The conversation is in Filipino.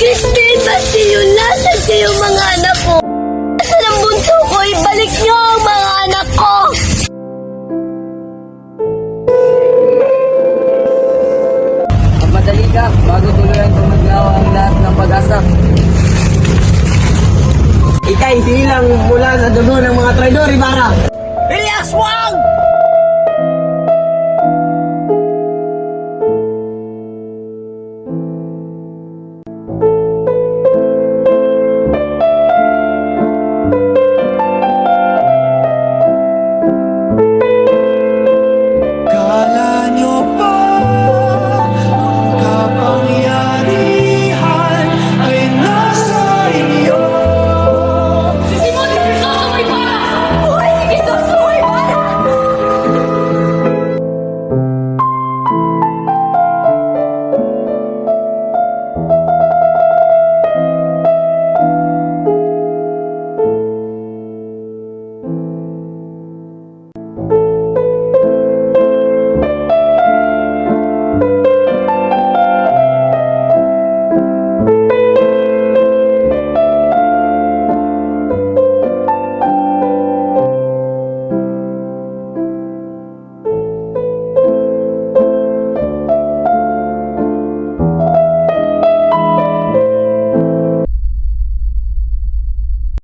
Christine, Basilio, nasan kayo mga anak ko? Nasaan ang bunso ko? Ibalik niyo ang mga anak ko! Magmadali ka bago tuluyan tumaglaw ang lahat ng pag-asa. Ika'y silang mula sa dugo ng mga traidor, Ibarra! Elias, wag!